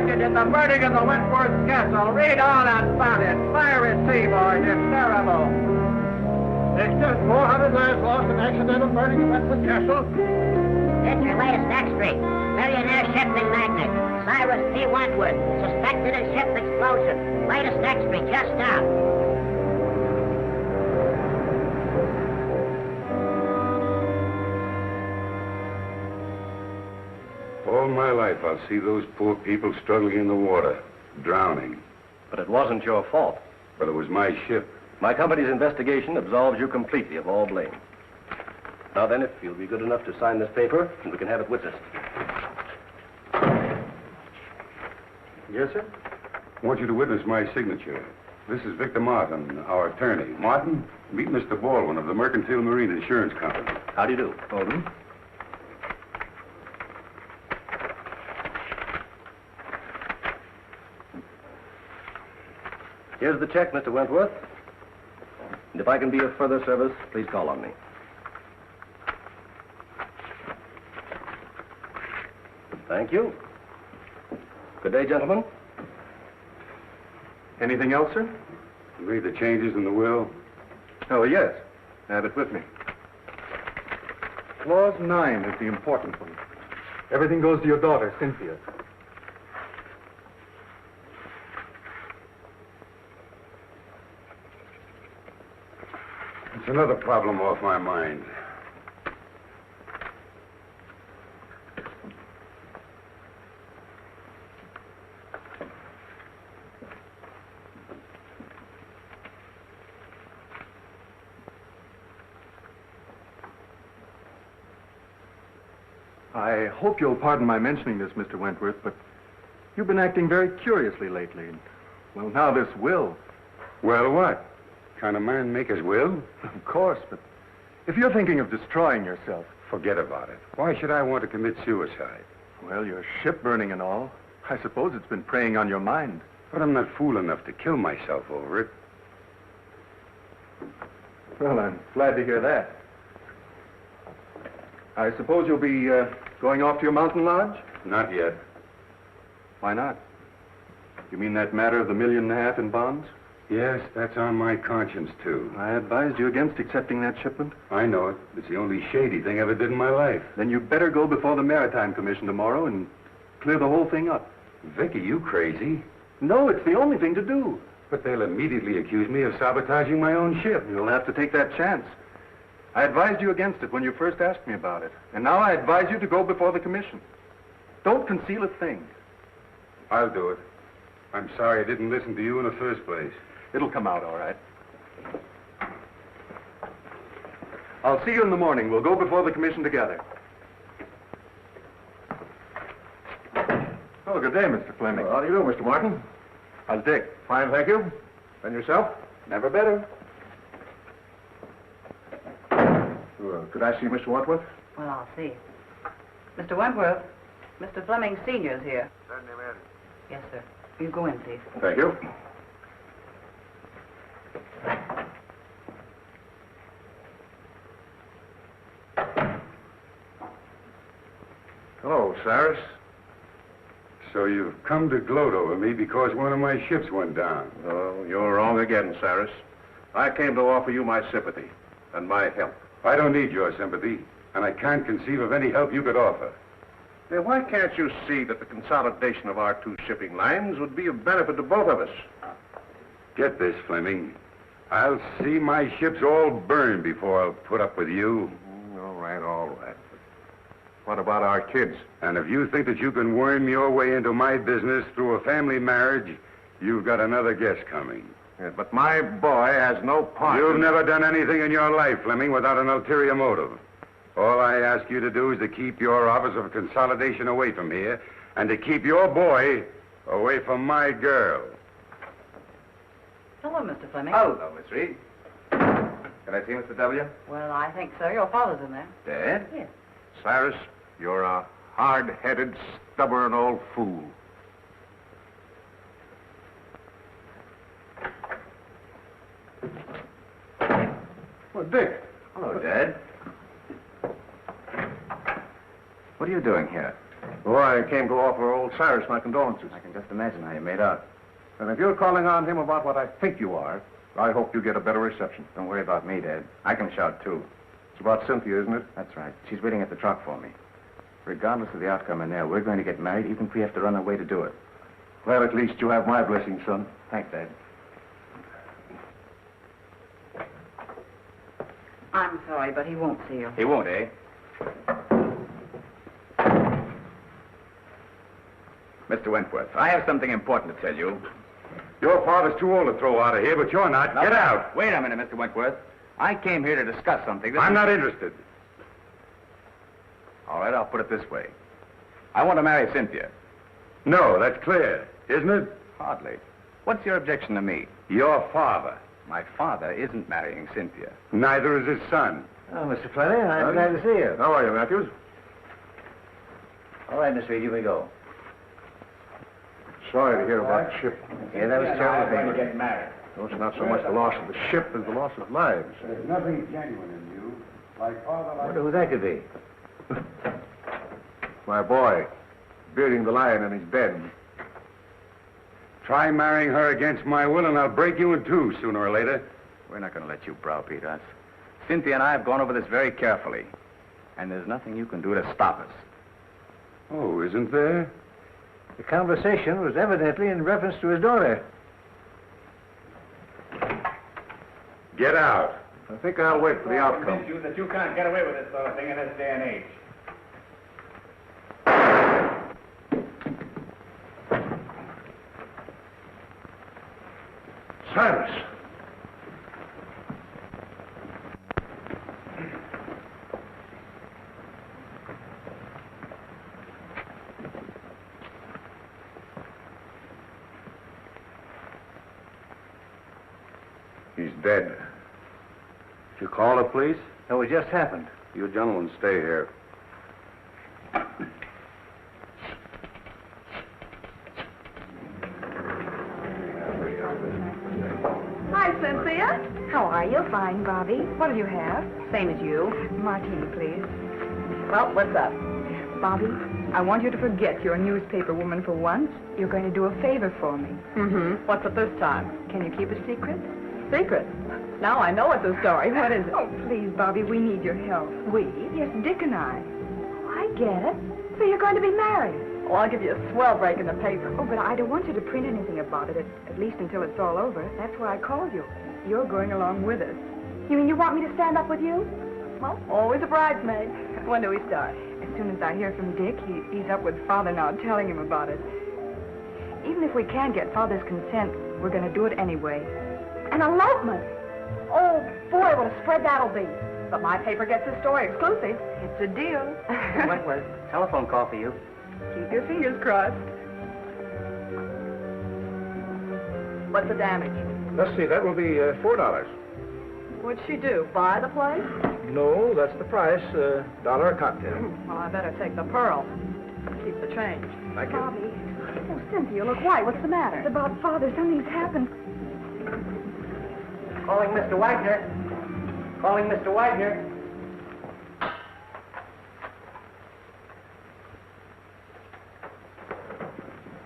connected in the burning of the Wentworth Castle. Read all about it. Fire at sea, boys. It's terrible. Victor, 400 lives lost in accidental burning of Wentworth Castle. It's your latest extra. Millionaire shipping magnate, Cyrus P. Wentworth, suspected in ship explosion. Latest extra, just out. All my life, I'll see those poor people struggling in the water, drowning. But it wasn't your fault. But it was my ship. My company's investigation absolves you completely of all blame. Now then, if you'll be good enough to sign this paper, and we can have it witnessed. Yes, sir? I want you to witness my signature. This is Victor Martin, our attorney. Martin, meet Mr. Baldwin of the Mercantile Marine Insurance Company. How do you do? Baldwin? Here's the check, Mr. Wentworth. And if I can be of further service, please call on me. Thank you. Good day, gentlemen. Anything else, sir? You read the changes in the will? Oh, yes. I have it with me. Clause 9 is the important one. Everything goes to your daughter, Cynthia. It's another problem off my mind. I hope you'll pardon my mentioning this, Mr. Wentworth, but you've been acting very curiously lately. Well, now this will. Well, what? Can a man make his will? Of course, but if you're thinking of destroying yourself... Forget about it. Why should I want to commit suicide? Well, your ship burning and all. I suppose it's been preying on your mind. But I'm not fool enough to kill myself over it. Well, I'm glad to hear that. I suppose you'll be going off to your mountain lodge? Not yet. Why not? You mean that matter of the $1.5 million in bonds? Yes, that's on my conscience, too. I advised you against accepting that shipment. I know it. It's the only shady thing I ever did in my life. Then you'd better go before the Maritime Commission tomorrow and clear the whole thing up. Vicky, you crazy? No, it's the only thing to do. But they'll immediately accuse me of sabotaging my own ship. You'll have to take that chance. I advised you against it when you first asked me about it. And now I advise you to go before the commission. Don't conceal a thing. I'll do it. I'm sorry I didn't listen to you in the first place. It'll come out all right. I'll see you in the morning. We'll go before the commission together. Oh, good day, Mr. Fleming. How do you do, Mr. Martin? How's Dick? Fine, thank you. And yourself? Never better. Could I see Mr. Wentworth? Well, I'll see. Mr. Wentworth, Mr. Fleming Sr.'s here. Send him in. Yes, sir. You go in, please. Thank you. Hello, Cyrus. So you've come to gloat over me because one of my ships went down. Oh, you're wrong again, Cyrus. I came to offer you my sympathy and my help. I don't need your sympathy, and I can't conceive of any help you could offer. Then why can't you see that the consolidation of our two shipping lines would be of benefit to both of us? Get this, Fleming. I'll see my ships all burned before I'll put up with you. All right, all right. But what about our kids? And if you think that you can worm your way into my business through a family marriage, you've got another guess coming. Yeah, but my boy has no part. You've never done anything in your life, Fleming, without an ulterior motive. All I ask you to do is to keep your office of consolidation away from here, and to keep your boy away from my girl. Hello, Mr. Fleming. Hello, Miss Reed. Can I see Mr. W? Well, I think so. Your father's in there. Dad? Yes. Cyrus, you're a hard-headed, stubborn old fool. Well, Dick. Hello, Dad. What are you doing here? Oh, I came to offer old Cyrus my condolences. I can just imagine how you made out. And if you're calling on him about what I think you are, I hope you get a better reception. Don't worry about me, Dad. I can shout, too. It's about Cynthia, isn't it? That's right. She's waiting at the truck for me. Regardless of the outcome in there, we're going to get married, even if we have to run away to do it. Well, at least you have my blessing, son. Thanks, Dad. I'm sorry, but he won't see you. He won't, eh? Mr. Wentworth, I have something important to tell you. Your father's too old to throw out of here, but you're not. Get out. Wait a minute, Mr. Wentworth. I came here to discuss something. I'm not interested. All right, I'll put it this way. I want to marry Cynthia. No, that's clear, isn't it? Hardly. What's your objection to me? Your father. My father isn't marrying Cynthia. Neither is his son. Oh, Mr. Fleming, I'm glad to see you. How are you, Matthews? All right, Miss Reed, here we go. Sorry to hear about the ship. Yeah, that was terrible. to get married. No, it's not so much the loss of the ship as the loss of lives. There's nothing genuine in you. Like father, I wonder who that could be. My boy, bearding the lion in his bed. Try marrying her against my will, and I'll break you in two sooner or later. We're not going to let you browbeat us. Cynthia and I have gone over this very carefully, and there's nothing you can do to stop us. Oh, isn't there? The conversation was evidently in reference to his daughter. Get out. I think I'll wait for the outcome. You that you can't get away with this sort of thing in this day and age. Cyrus! He's dead. Did you call the police? No, it just happened. You gentlemen stay here. Hi, Cynthia. How are you? Fine, Bobby. What'll you have? Same as you. Martini, please. Well, what's up? Bobby, I want you to forget you're a newspaper woman for once. You're going to do a favor for me. Mm-hmm. What's it this time? Can you keep a secret? Secret. Now I know it's a story. What is it? Oh, please, Bobby, we need your help. We? Yes, Dick and I. Oh, I get it. So you're going to be married. Well, I'll give you a swell break in the paper. Oh, but I don't want you to print anything about it, at least until it's all over. That's why I called you. You're going along with us. You mean you want me to stand up with you? Well, always a bridesmaid. When do we start? As soon as I hear from Dick, he's up with Father now, telling him about it. Even if we can't get Father's consent, we're going to do it anyway. An elopement! Oh, boy, what a spread that'll be. But my paper gets the story exclusive. It's a deal. Wentworth, telephone call for you. Keep your fingers crossed. What's the damage? Let's see, that will be $4. What'd she do? Buy the place? No, that's the price. $1 a cocktail. Well, I better take the pearl. Keep the change. Thank you. Bobby, Oh, Cynthia, look white. What's the matter? it's about Father. Something's happened. Calling Mr. Wagner. Calling Mr. Wagner.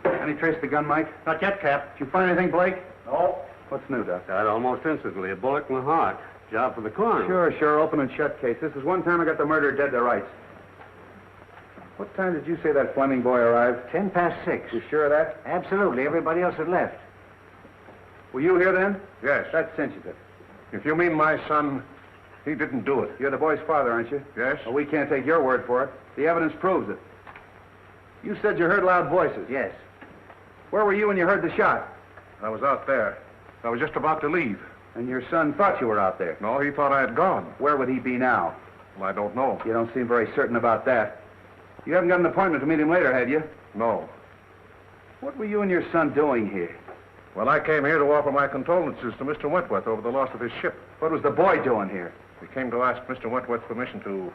Any trace of the gun, Mike? Not yet, Cap. Did you find anything, Blake? No. What's new, Doc? Died almost instantly, a bullet in the heart. Job for the coroner. Sure. Open and shut case. This is one time I got the murderer dead to rights. What time did you say that Fleming boy arrived? 6:10. You sure of that? Absolutely. Everybody else had left. Were you here then? Yes. That cinches it. If you mean my son, he didn't do it. You're the boy's father, aren't you? Yes? Well, we can't take your word for it. The evidence proves it. You said you heard loud voices. Yes. Where were you when you heard the shot? I was out there. I was just about to leave. And your son thought you were out there. No, he thought I had gone. Where would he be now? Well, I don't know. You don't seem very certain about that. You haven't got an appointment to meet him later, had you? No. What were you and your son doing here? Well, I came here to offer my condolences to Mr. Wentworth over the loss of his ship. What was the boy doing here? We came to ask Mr. Wentworth's permission to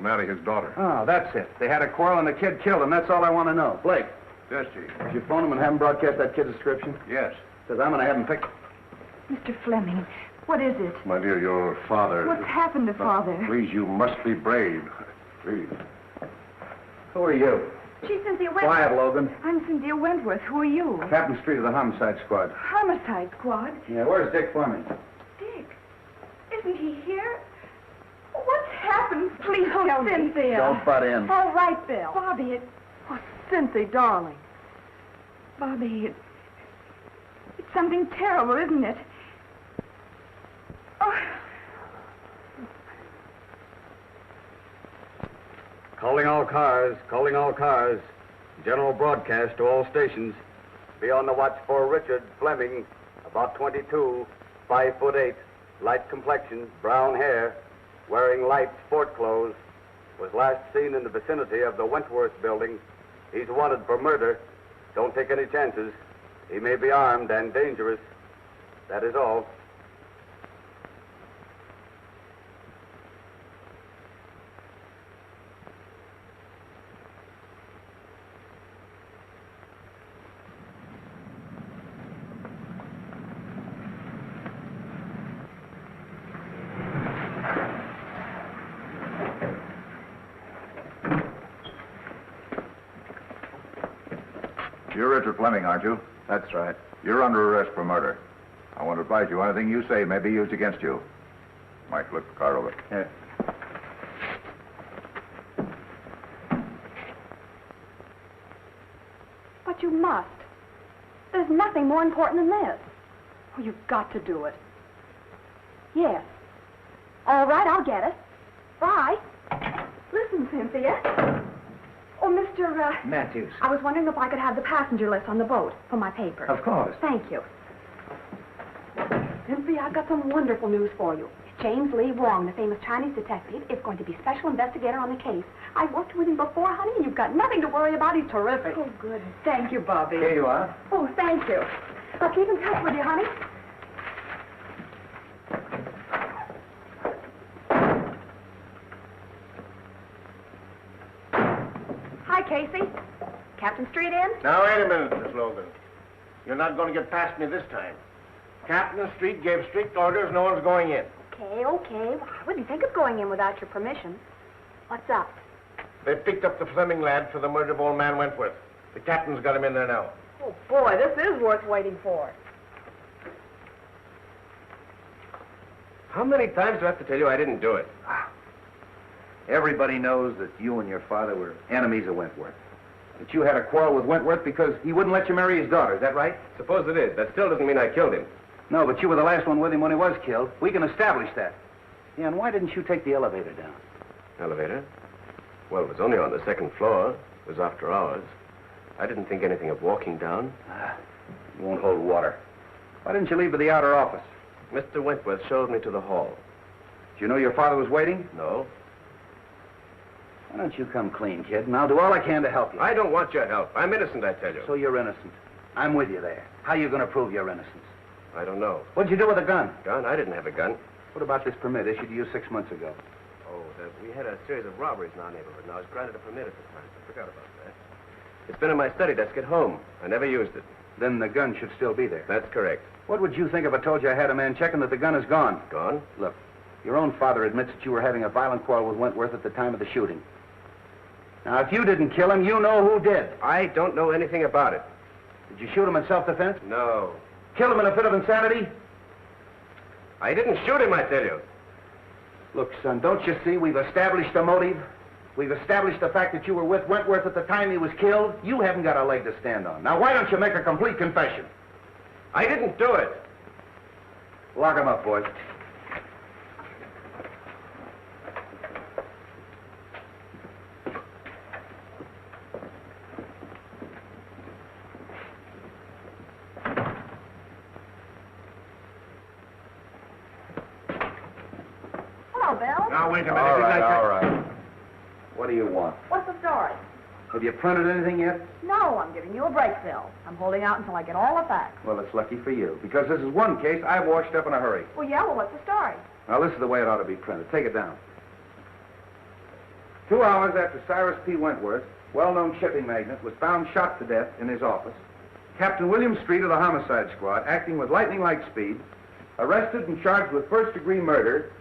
marry his daughter. Oh, that's it. They had a quarrel and the kid killed him. That's all I want to know. Blake, Yes, Chief. did you phone him and have him broadcast that kid's description? Yes. Because I'm going to have him picked. Mr. Fleming, what is it? My dear, your father... What's happened to Father? Please, you must be brave. Please. Who are you? She's Cynthia Wentworth. Quiet, Logan. I'm Cynthia Wentworth. Who are you? Captain Street of the Homicide Squad. Homicide Squad? Yeah, where's Dick Fleming? Dick? Isn't he here? What's happened? Please tell me. Cynthia. Don't butt in. All right, Bill. Bobby, Oh, Cynthia, darling. Bobby, it's something terrible, isn't it? Oh. Calling all cars, calling all cars. General broadcast to all stations. Be on the watch for Richard Fleming, about 22, 5'8", light complexion, brown hair, wearing light sport clothes. Was last seen in the vicinity of the Wentworth building. He's wanted for murder. Don't take any chances. He may be armed and dangerous. That is all. You're Richard Fleming, aren't you? That's right. You're under arrest for murder. I want to advise you anything you say may be used against you. Mike, flip the car over. Yeah. But you must. There's nothing more important than this. Oh, you've got to do it. Yes. All right, I'll get it. Bye. Listen, Cynthia. Oh, Mr. Matthews. I was wondering if I could have the passenger list on the boat for my paper. Of course. Thank you. Cynthia, I've got some wonderful news for you. James Lee Wong, the famous Chinese detective, is going to be special investigator on the case. I've worked with him before, honey, and you've got nothing to worry about. He's terrific. Oh, good. Thank you, Bobby. Here you are. Oh, thank you. I'll keep in touch with you, honey. Hi, Casey. Captain Street in? Now, wait a minute, Miss Logan. You're not going to get past me this time. Captain Street gave strict orders, no one's going in. Okay. Well, I wouldn't think of going in without your permission. What's up? They picked up the Fleming lad for the murder of old man Wentworth. The captain's got him in there now. Oh, boy, this is worth waiting for. How many times do I have to tell you I didn't do it? Everybody knows that you and your father were enemies of Wentworth. That you had a quarrel with Wentworth because he wouldn't let you marry his daughter. Is that right? Suppose it is. That still doesn't mean I killed him. No, but you were the last one with him when he was killed. We can establish that. Yeah, and why didn't you take the elevator down? Elevator? Well, it was only on the second floor. It was after hours. I didn't think anything of walking down. You won't hold water. Why didn't you leave for the outer office? Mr. Wentworth showed me to the hall. Did you know your father was waiting? No. Why don't you come clean, kid, and I'll do all I can to help you. I don't want your help. I'm innocent, I tell you. So you're innocent. I'm with you there. How are you going to prove your innocence? I don't know. What'd you do with the gun? Gun? I didn't have a gun. What about this permit issued to you 6 months ago? Oh, we had a series of robberies in our neighborhood, and I was granted a permit at the time. I forgot about that. It's been in my study desk at home. I never used it. Then the gun should still be there. That's correct. What would you think if I told you I had a man checking that the gun is gone? Gone? Look, your own father admits that you were having a violent quarrel with Wentworth at the time of the shooting. Now, if you didn't kill him, you know who did. I don't know anything about it. Did you shoot him in self-defense? No. Kill him in a fit of insanity? I didn't shoot him, I tell you. Look, son, don't you see we've established a motive? We've established the fact that you were with Wentworth at the time he was killed. You haven't got a leg to stand on. Now, why don't you make a complete confession? I didn't do it. Lock him up, boys. Hello, Bill. Now, wait a minute. All right. What do you want? What's the story? Have you printed anything yet? No, I'm giving you a break, Bill. I'm holding out until I get all the facts. Well, it's lucky for you, because this is one case I've washed up in a hurry. Well, what's the story? Now, this is the way it ought to be printed. Take it down. 2 hours after Cyrus P. Wentworth, well-known shipping magnate, was found shot to death in his office, Captain William Street of the Homicide Squad, acting with lightning-like speed, arrested and charged with first-degree murder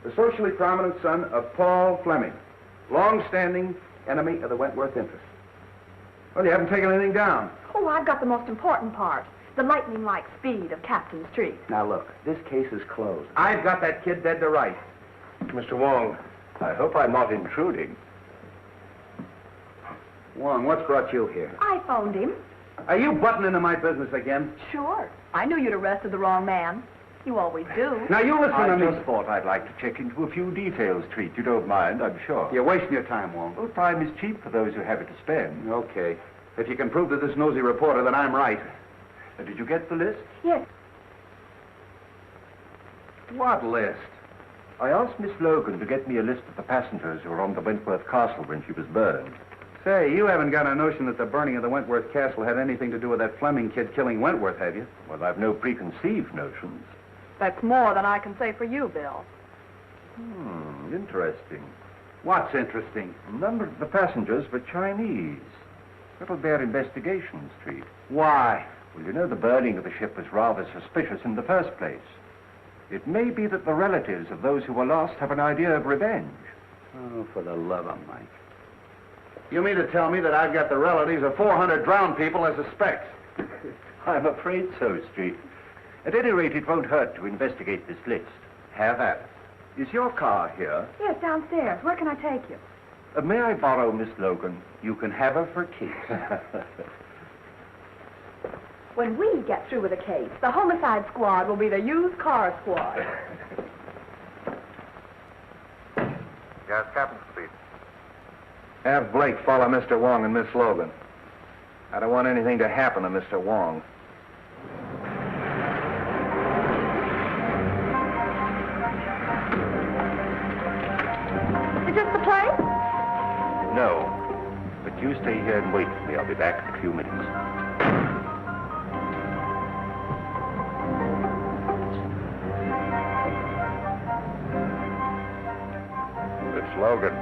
the socially prominent son of Paul Fleming, Long-standing enemy of the Wentworth interest. Well, you haven't taken anything down. Oh, I've got the most important part. The lightning-like speed of Captain Street. Now, look, this case is closed. I've got that kid dead to rights. Mr. Wong, I hope I'm not intruding. Wong, what's brought you here? I phoned him. Are you butting into my business again? Sure. I knew you'd arrested the wrong man. You always do. Now, you listen to me. I just thought I'd like to check into a few details, Treat. You don't mind, I'm sure. You're wasting your time, Wong. Well, time is cheap for those who have it to spend. Okay. If you can prove to this nosy reporter that I'm right. Did you get the list? Yes. What list? I asked Miss Logan to get me a list of the passengers who were on the Wentworth Castle when she was burned. Say, you haven't got a notion that the burning of the Wentworth Castle had anything to do with that Fleming kid killing Wentworth, have you? Well, I've no preconceived notions. That's more than I can say for you, Bill. Interesting. What's interesting? A number of the passengers were Chinese. That'll bear investigation, Street. Why? Well, you know the burning of the ship was rather suspicious in the first place. It may be that the relatives of those who were lost have an idea of revenge. Oh, for the love of Mike. You mean to tell me that I've got the relatives of 400 drowned people as suspects? I'm afraid so, Street. At any rate, it won't hurt to investigate this list. Have at it. Is your car here? Yes, downstairs. Where can I take you? May I borrow Miss Logan? You can have her for keeps. When we get through with the case, the homicide squad will be the used car squad. Yes, Captain Street. Have Blake follow Mr. Wong and Miss Logan. I don't want anything to happen to Mr. Wong. Is this the place? No. But you stay here and wait for me. I'll be back in a few minutes. It's Logan.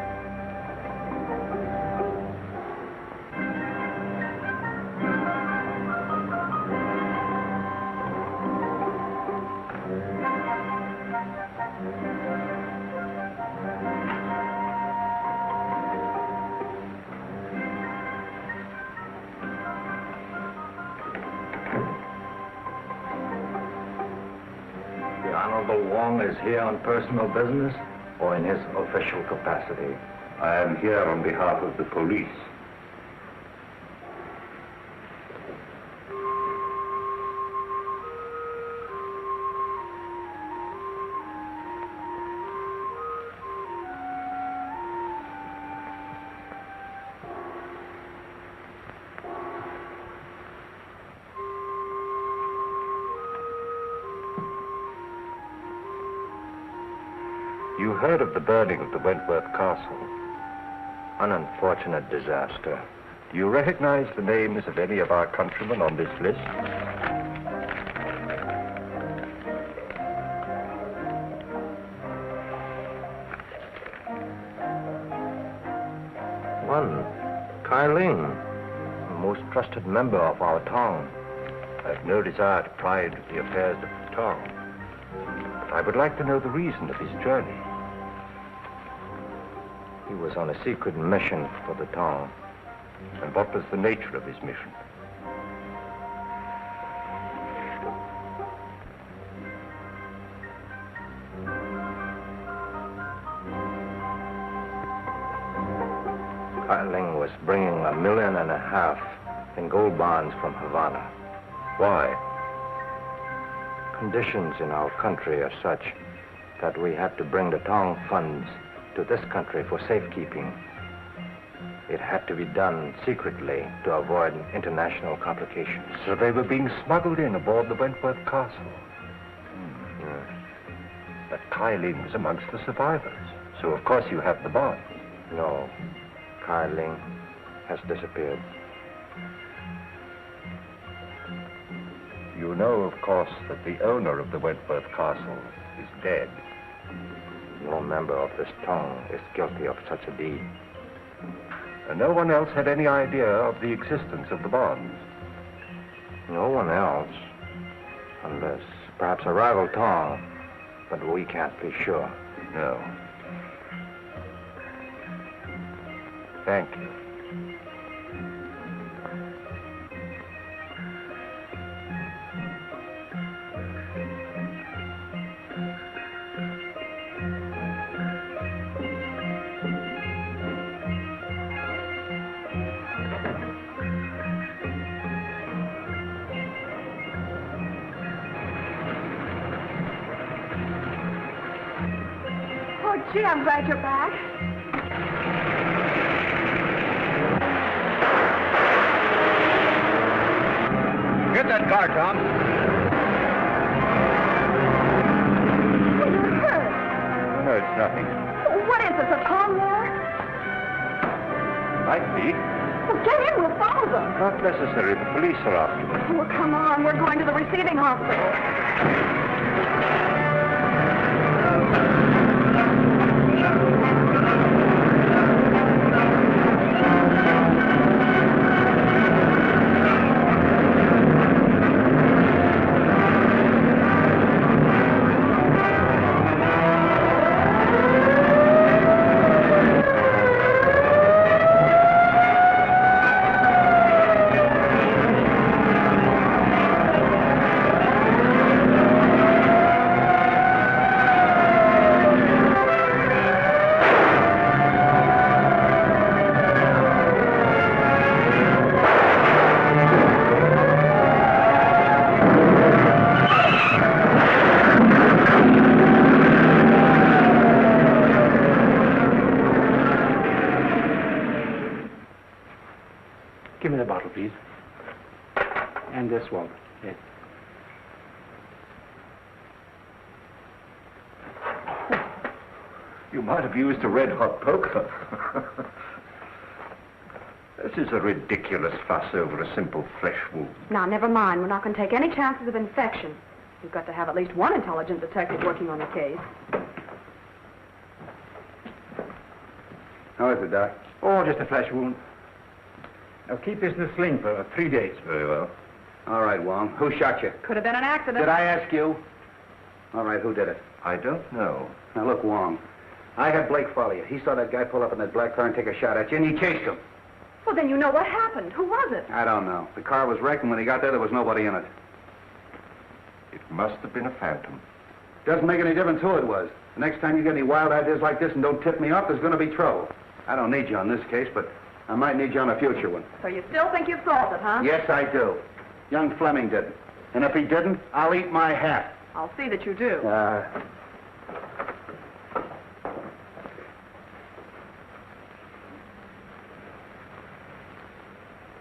The Honorable Wong is here on personal business or in his official capacity? I am here on behalf of the police. You heard of the burning of the Wentworth Castle. An unfortunate disaster. Do you recognize the names of any of our countrymen on this list? One, Kai Ling, a most trusted member of our town. I've no desire to pry into the affairs of the town. But I would like to know the reason of his journey. He was on a secret mission for the town. And what was the nature of his mission? Kai Ling was bringing $1.5 million in gold bonds from Havana. Why? Conditions in our country are such that we had to bring the town funds to this country for safekeeping. It had to be done secretly to avoid international complications. So they were being smuggled in aboard the Wentworth Castle. Yes. But Kai Ling was amongst the survivors. So of course you have the bonds. No, Kai Ling has disappeared. You know, of course, that the owner of the Wentworth Castle is dead. No member of this town is guilty of such a deed. And no one else had any idea of the existence of the bonds. No one else, unless perhaps a rival town, but we can't be sure. No. Thank you. Oh, gee, I'm glad you're back. Get that car, Tom. Well, you're hurt. No, it's nothing. What is this, a Tom war? Might be. Well, get in, we'll follow them. Not necessary. The police are after us. Well, come on, we're going to the receiving hospital. Give me the bottle, please. And this one. Yes. You might have used a red-hot poker. This is a ridiculous fuss over a simple flesh wound. Now, never mind. We're not going to take any chances of infection. We've got to have at least one intelligent detective working on the case. How is it, Doc? Oh, just a flesh wound. Now, keep this in the sling for 3 days. Very well. All right, Wong. Who shot you? Could have been an accident. Did I ask you? All right, who did it? I don't know. Now, look, Wong. I had Blake follow you. He saw that guy pull up in that black car and take a shot at you, and he chased him. Well, then you know what happened. Who was it? I don't know. The car was wrecked, and when he got there was nobody in it. It must have been a phantom. Doesn't make any difference who it was. The next time you get any wild ideas like this and don't tip me off, there's going to be trouble. I don't need you on this case, but I might need you on a future one. So you still think you've solved it, huh? Yes, I do. Young Fleming didn't. And if he didn't, I'll eat my hat. I'll see that you do.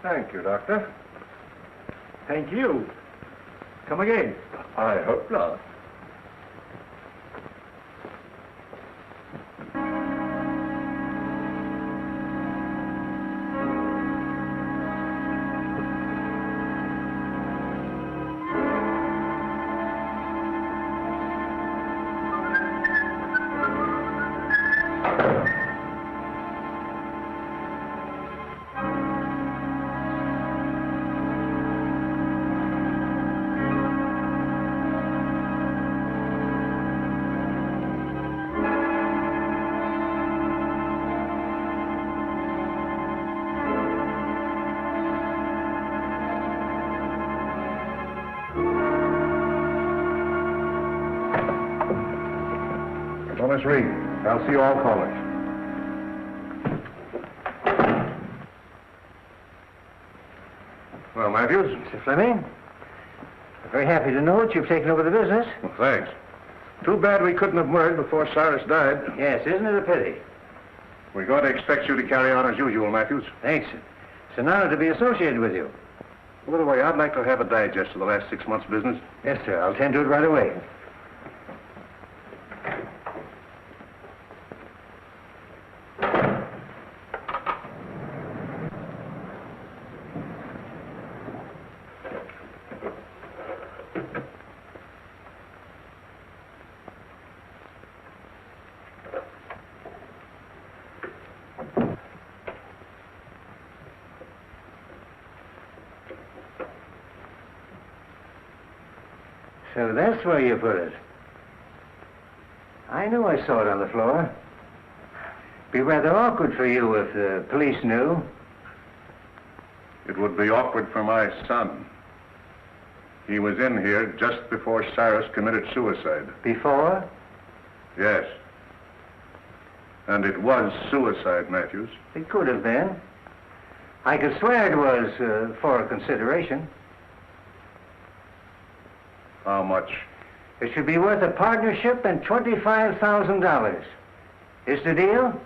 Thank you, Doctor. Thank you. Come again. I hope not. Miss Reed, I'll see all callers. Well, Matthews? Mr. Fleming, I'm very happy to know that you've taken over the business. Well, thanks. Too bad we couldn't have merged before Cyrus died. Yes, isn't it a pity? We're going to expect you to carry on as usual, Matthews. Thanks. It's an honor to be associated with you. By the way, I'd like to have a digest of the last 6 months' business. Yes, sir. I'll tend to it right away. So that's where you put it. I knew I saw it on the floor. Be rather awkward for you if the police knew. It would be awkward for my son. He was in here just before Cyrus committed suicide. Before? Yes. And it was suicide, Matthews. It could have been. I could swear it was for a consideration. How much? It should be worth a partnership and $25,000. Is the deal?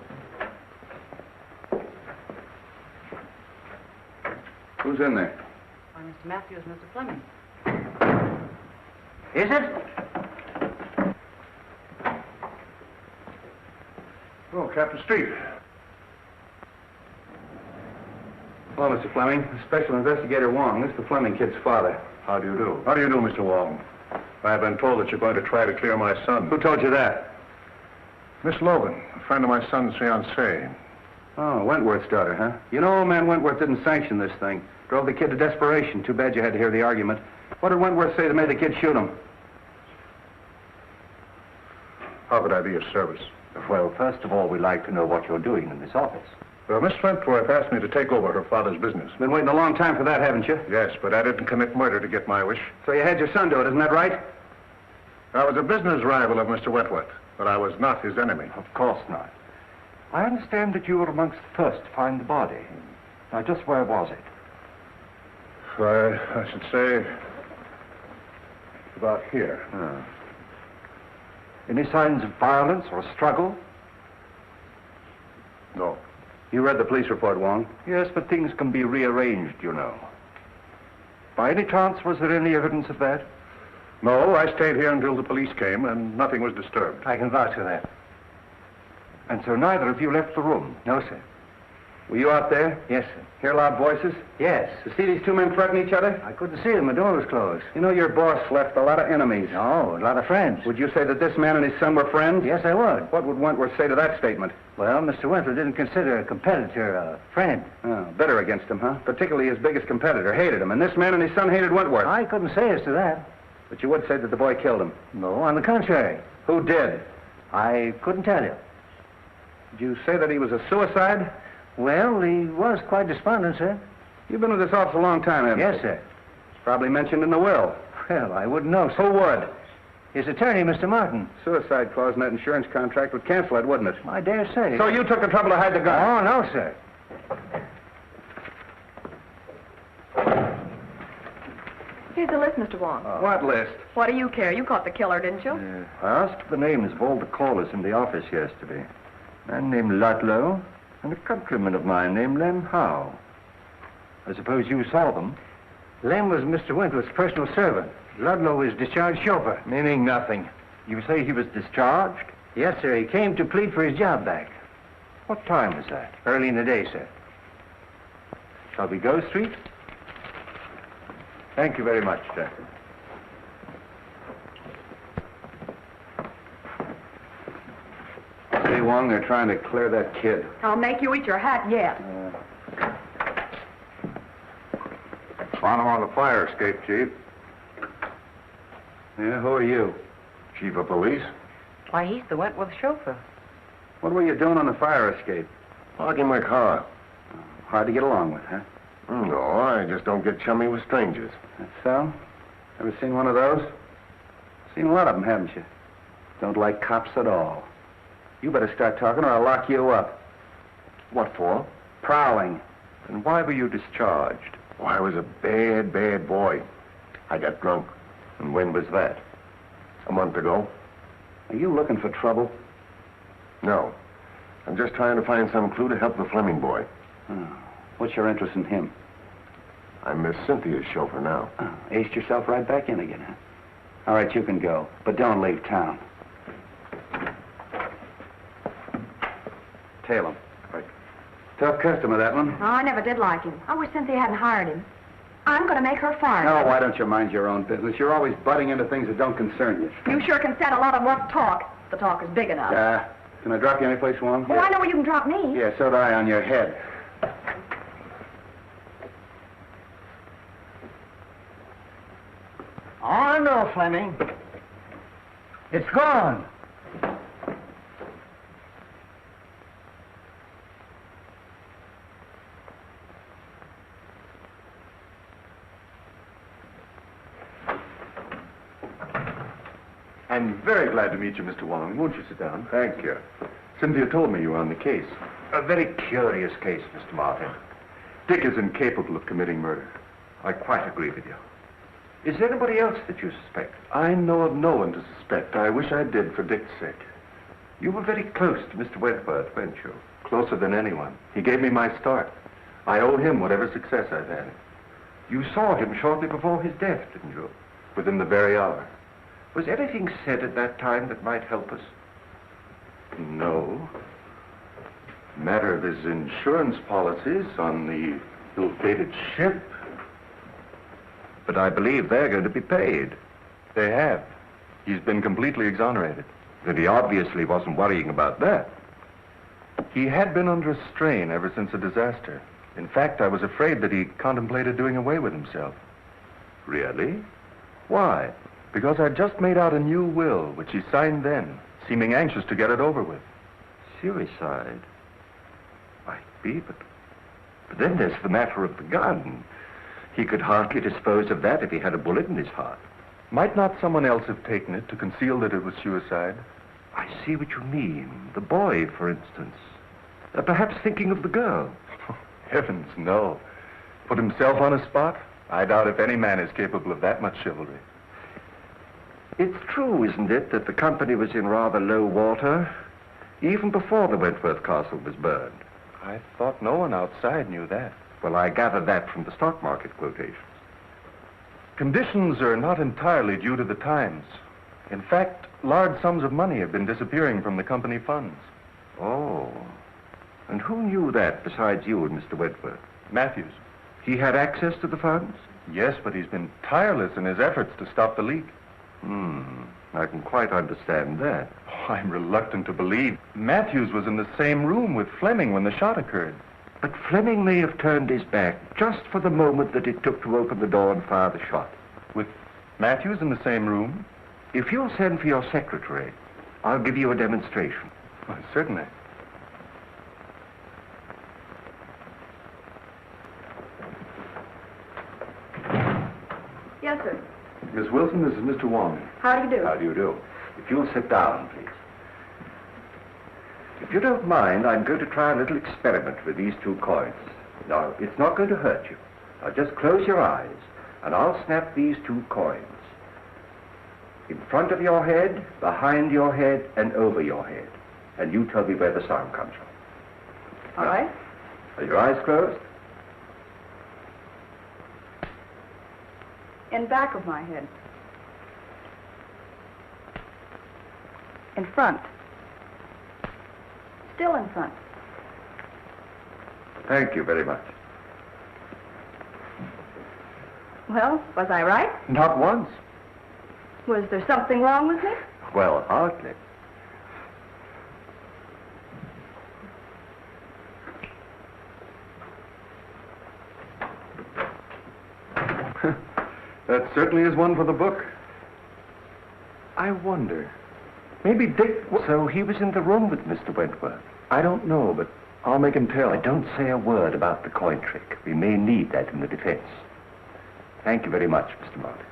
Who's in there? Why, Mr. Matthews, Mr. Fleming. Is it? Oh, Captain Street. Hello, Mr. Fleming. Special Investigator Wong. This is the Fleming kid's father. How do you do? How do you do, Mr. Wong? I've been told that you're going to try to clear my son. Who told you that? Miss Logan, a friend of my son's fiancée. Oh, Wentworth's daughter, huh? You know, old man Wentworth didn't sanction this thing. Drove the kid to desperation. Too bad you had to hear the argument. What did Wentworth say that made the kid shoot him? How could I be of service? Well, first of all, we'd like to know what you're doing in this office. Well, Miss Wentworth asked me to take over her father's business. Been waiting a long time for that, haven't you? Yes, but I didn't commit murder to get my wish. So you had your son do it, isn't that right? I was a business rival of Mr. Wentworth, but I was not his enemy. Of course not. I understand that you were amongst the first to find the body. Now, just where was it? I should say about here. Any signs of violence or struggle? No. You read the police report, Wong? Yes, but things can be rearranged, you know. By any chance, was there any evidence of that? No, I stayed here until the police came, and nothing was disturbed. I can vouch for that. And so neither of you left the room? No, sir. Were you out there? Yes, sir. Hear loud voices? Yes. You see these two men threaten each other? I couldn't see them. The door was closed. You know, your boss left a lot of enemies. No, a lot of friends. Would you say that this man and his son were friends? Yes, I would. What would Wentworth say to that statement? Well, Mr. Wentworth didn't consider a competitor a friend. Oh, bitter against him, huh? Particularly his biggest competitor. Hated him. And this man and his son hated Wentworth. I couldn't say as to that. But you would say that the boy killed him. No, on the contrary. Who did? I couldn't tell you. Did you say that he was a suicide? Well, he was quite despondent, sir. You've been with this office a long time, haven't you? Yes, sir. It's probably mentioned in the will. Well, I wouldn't know, sir. Who would? His attorney, Mr. Martin. Suicide clause in that insurance contract would cancel it, wouldn't it? I dare say. So you took the trouble to hide the gun? Oh, no, sir. Here's the list, Mr. Wong. What list? What do you care? You caught the killer, didn't you? I asked for the names of all the callers in the office yesterday. A man named Ludlow and a countryman of mine named Lem Howe. I suppose you saw them. Lem was Mr. Wentworth's personal servant. Ludlow was discharged chauffeur. Meaning nothing. You say he was discharged? Yes, sir. He came to plead for his job back. What time was that? Early in the day, sir. Shall we go, Street? Thank you very much, sir. Say, Wong, they're trying to clear that kid. I'll make you eat your hat yet. Found him on the fire escape, Chief. Yeah, who are you? Chief of police? Why, he's the Wentworth chauffeur. What were you doing on the fire escape? Parking my car. Hard to get along with, huh? No, I just don't get chummy with strangers. That's so? Ever seen one of those? Seen a lot of them, haven't you? Don't like cops at all. You better start talking or I'll lock you up. What for? Prowling. And why were you discharged? Oh, I was a bad, bad boy. I got drunk. And when was that? A month ago. Are you looking for trouble? No. I'm just trying to find some clue to help the Fleming boy. Oh. What's your interest in him? I'm Miss Cynthia's chauffeur now. Oh, aced yourself right back in again, huh? All right, you can go, but don't leave town. Tail him. Right. Tough customer, that one. Oh, I never did like him. I wish Cynthia hadn't hired him. I'm going to make her fire. Oh, why don't you mind your own business? You're always butting into things that don't concern you. You sure can stand a lot of rough talk. The talk is big enough. Can I drop you anyplace, Wong? Oh, I know where you can drop me. Yeah, so do I on your head. Oh, no, Fleming. It's gone. I'm very glad to meet you, Mr. Wong. Won't you sit down? Thank you. Cynthia told me you were on the case. A very curious case, Mr. Martin. Dick is incapable of committing murder. I quite agree with you. Is there anybody else that you suspect? I know of no one to suspect. I wish I did for Dick's sake. You were very close to Mr. Wentworth, weren't you? Closer than anyone. He gave me my start. I owe him whatever success I've had. You saw him shortly before his death, didn't you? Within the very hour. Was anything said at that time that might help us? No. Matter of his insurance policies on the ill-fated ship. But I believe they're going to be paid. They have. He's been completely exonerated. Then he obviously wasn't worrying about that. He had been under a strain ever since the disaster. In fact, I was afraid that he contemplated doing away with himself. Really? Why? Because I'd just made out a new will, which he signed then, seeming anxious to get it over with. Suicide? Might be, but then there's the matter of the gun. He could hardly dispose of that if he had a bullet in his heart. Might not someone else have taken it to conceal that it was suicide? I see what you mean. The boy, for instance. Perhaps thinking of the girl. Heavens, no. Put himself on a spot? I doubt if any man is capable of that much chivalry. It's true, isn't it, that the company was in rather low water, even before the Wentworth Castle was burned? I thought no one outside knew that. Well, I gathered that from the stock market quotations. Conditions are not entirely due to the times. In fact, large sums of money have been disappearing from the company funds. Oh. And who knew that besides you and Mr. Wentworth? Matthews. He had access to the funds? Yes, but he's been tireless in his efforts to stop the leak. I can quite understand that. Oh, I'm reluctant to believe. Matthews was in the same room with Fleming when the shot occurred. But Fleming may have turned his back just for the moment that it took to open the door and fire the shot. With Matthews in the same room? If you'll send for your secretary, I'll give you a demonstration. Oh, certainly. Yes, sir. Miss Wilson, this is Mr. Wong. How do you do? How do you do? If you'll sit down, please. If you don't mind, I'm going to try a little experiment with these two coins. Now, it's not going to hurt you. Now, just close your eyes, and I'll snap these two coins. In front of your head, behind your head, and over your head. And you tell me where the sound comes from. All right. Are your eyes closed? In back of my head. In front. Still in front. Thank you very much. Well, was I right? Not once. Was there something wrong with me? Well, hardly. That certainly is one for the book. I wonder. Maybe Dick... So he was in the room with Mr. Wentworth? I don't know, but I'll make him tell. But don't say a word about the coin trick. We may need that in the defense. Thank you very much, Mr. Martin.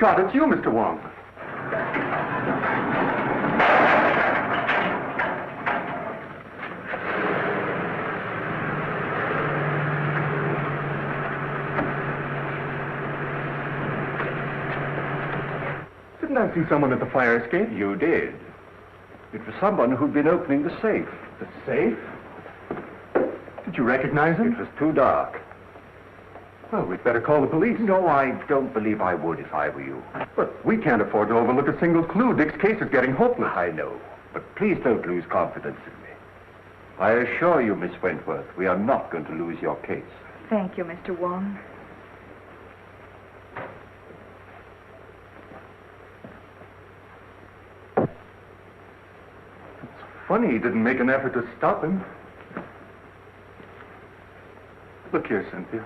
God, it's you, Mr. Wong. Didn't I see someone at the fire escape? You did. It was someone who'd been opening the safe. The safe? Did you recognize him? It was too dark. Well, we'd better call the police. No, I don't believe I would if I were you. But we can't afford to overlook a single clue. Dick's case is getting hopeless. I know. But please don't lose confidence in me. I assure you, Miss Wentworth, we are not going to lose your case. Thank you, Mr. Wong. Funny he didn't make an effort to stop him. Look here, Cynthia.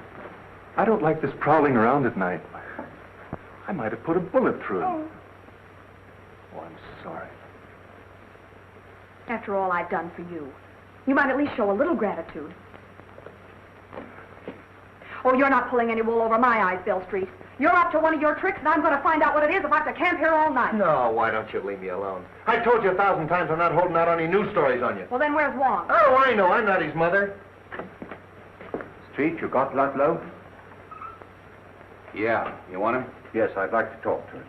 I don't like this prowling around at night. I might have put a bullet through him. Oh, I'm sorry. After all I've done for you, you might at least show a little gratitude. Oh, you're not pulling any wool over my eyes, Bill Street. You're up to one of your tricks, and I'm going to find out what it is if I have to camp here all night. No, why don't you leave me alone? I told you 1,000 times I'm not holding out any news stories on you. Well, then where's Wong? How do I know? I'm not his mother. Street, you got Ludlow? Yeah. You want him? Yes, I'd like to talk to him.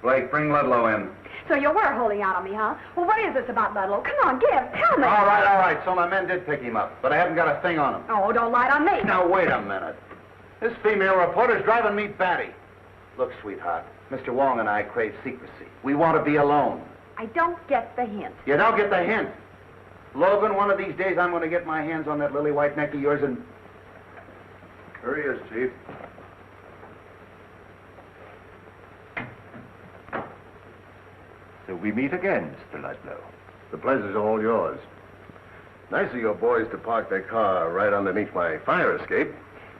Blake, bring Ludlow in. So you were holding out on me, huh? Well, what is this about Ludlow? Come on, tell me. All right. So my men did pick him up, but I haven't got a thing on him. Oh, don't lie on me. Now, wait a minute. This female reporter's driving me batty. Look, sweetheart, Mr. Wong and I crave secrecy. We want to be alone. I don't get the hint. You don't get the hint. Logan, one of these days I'm going to get my hands on that lily white neck of yours and... Here he is, Chief. So we meet again, Mr. Ludlow. The pleasure's all yours. Nice of your boys to park their car right underneath my fire escape.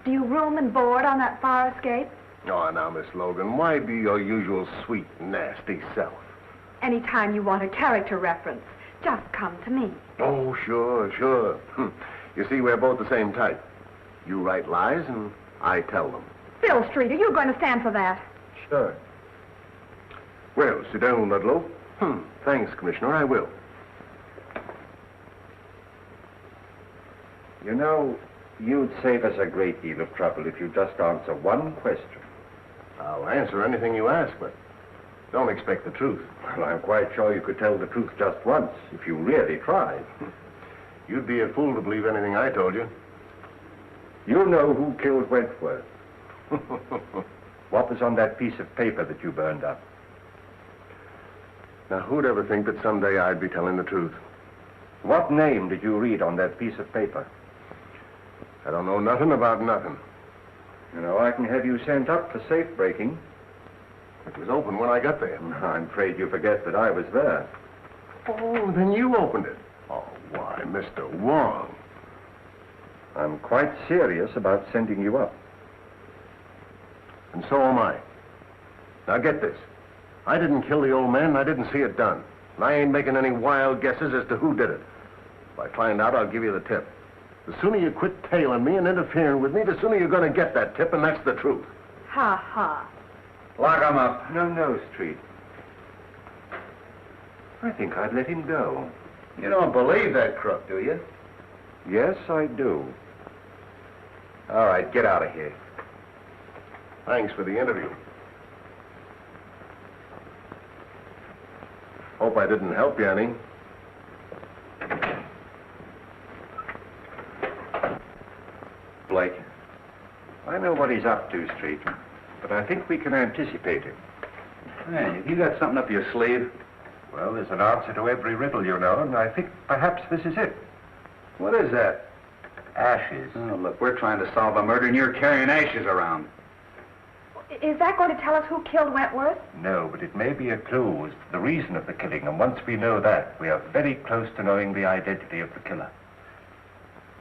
Do you room and board on that fire escape? Oh, now, Miss Logan, why be your usual sweet, nasty self? Anytime you want a character reference, just come to me. Oh, sure. You see, we're both the same type. You write lies, and I tell them. Bill Street, are you going to stand for that? Sure. Well, sit down, Ludlow. Thanks, Commissioner, I will. You know, you'd save us a great deal of trouble if you just answer one question. I'll answer anything you ask, but don't expect the truth. Well, I'm quite sure you could tell the truth just once, if you really tried. You'd be a fool to believe anything I told you. You know who killed Wentworth. What was on that piece of paper that you burned up? Now, who'd ever think that someday I'd be telling the truth? What name did you read on that piece of paper? I don't know nothing about nothing. You know, I can have you sent up for safe breaking. It was open when I got there. I'm afraid you forget that I was there. Oh, then you opened it. Oh, why, Mr. Wong. I'm quite serious about sending you up. And so am I. Now get this. I didn't kill the old man, and I didn't see it done. And I ain't making any wild guesses as to who did it. If I find out, I'll give you the tip. The sooner you quit tailing me and interfering with me, the sooner you're going to get that tip, and that's the truth. Ha ha. Lock him up. No, Street. I think I'd let him go. You don't believe that crook, do you? Yes, I do. All right, get out of here. Thanks for the interview. Hope I didn't help you any. Blake, I know what he's up to, Street, but I think we can anticipate him. Hey, have you got something up your sleeve? Well, there's an answer to every riddle, you know, and I think perhaps this is it. What is that? Ashes. Oh, look, we're trying to solve a murder, and you're carrying ashes around. Is that going to tell us who killed Wentworth? No, but it may be a clue as to the reason of the killing, and once we know that, we are very close to knowing the identity of the killer.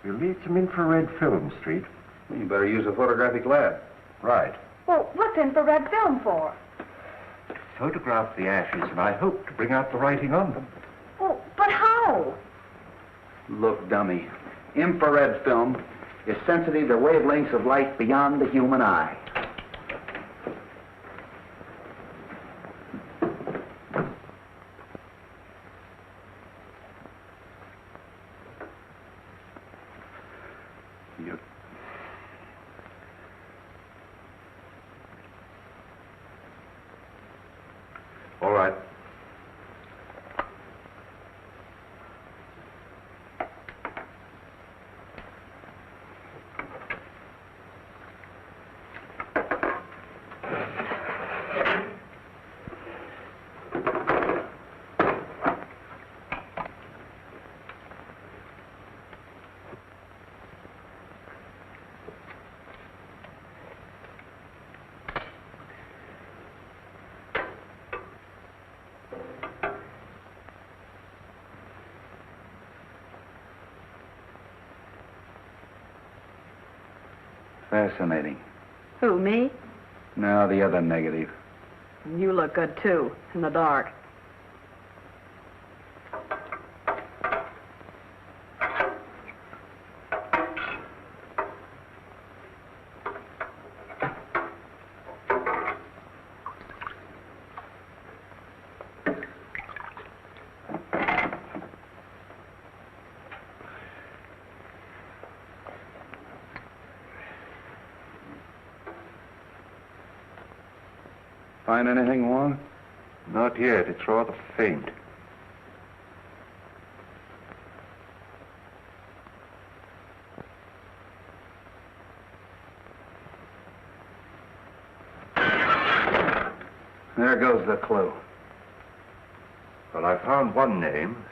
We'll need some infrared film, Street. You better use a photographic lab. Right. Well, what's infrared film for? Photograph the ashes, and I hope to bring out the writing on them. Oh, but how? Look, dummy, infrared film is sensitive to wavelengths of light beyond the human eye. You... All right. Fascinating. Who, me? No, the other negative. You look good, too, in the dark. Find anything, Wong? Not yet. It's rather faint. There goes the clue. Well, I found one name.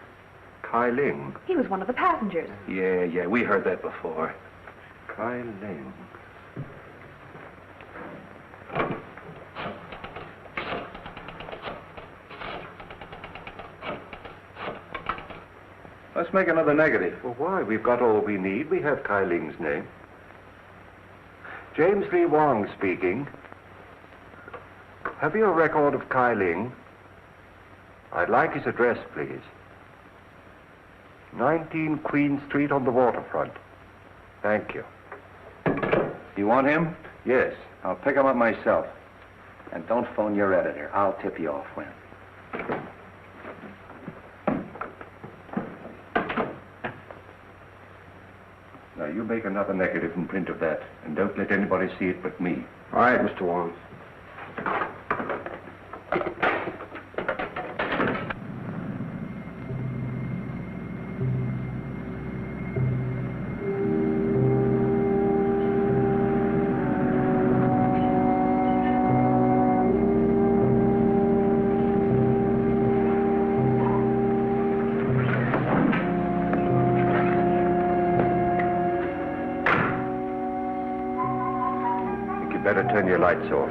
Kai Ling. He was one of the passengers. Yeah, we heard that before. Kai Ling. Let's make another negative. Well, why? We've got all we need. We have Kai Ling's name. James Lee Wong speaking. Have you a record of Kai Ling? I'd like his address, please. 19 Queen Street on the waterfront. Thank you. You want him? Yes. I'll pick him up myself. And don't phone your editor. I'll tip you off when. Now, you make another negative and print of that, and don't let anybody see it but me. All right, Mr. Wong. Better turn your lights off.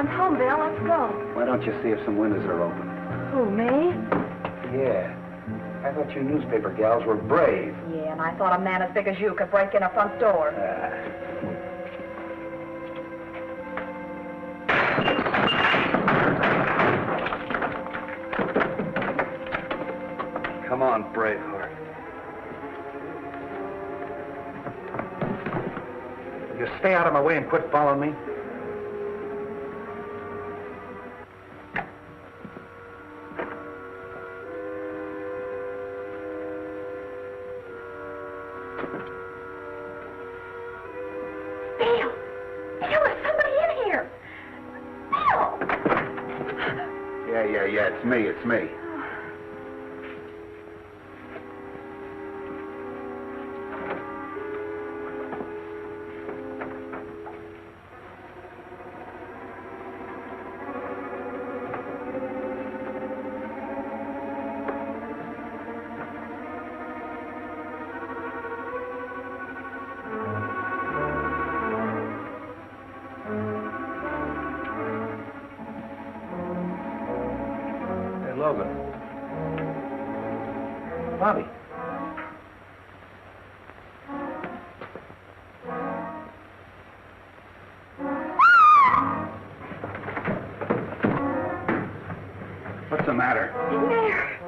Home, Bill. Let's go. Why don't you see if some windows are open? Who, me? Yeah. I thought you newspaper gals were brave. Yeah, and I thought a man as big as you could break in a front door. Come on, Braveheart. You stay out of my way and quit following me. Yeah, it's me. Logan. Bobby. What's the matter? In there.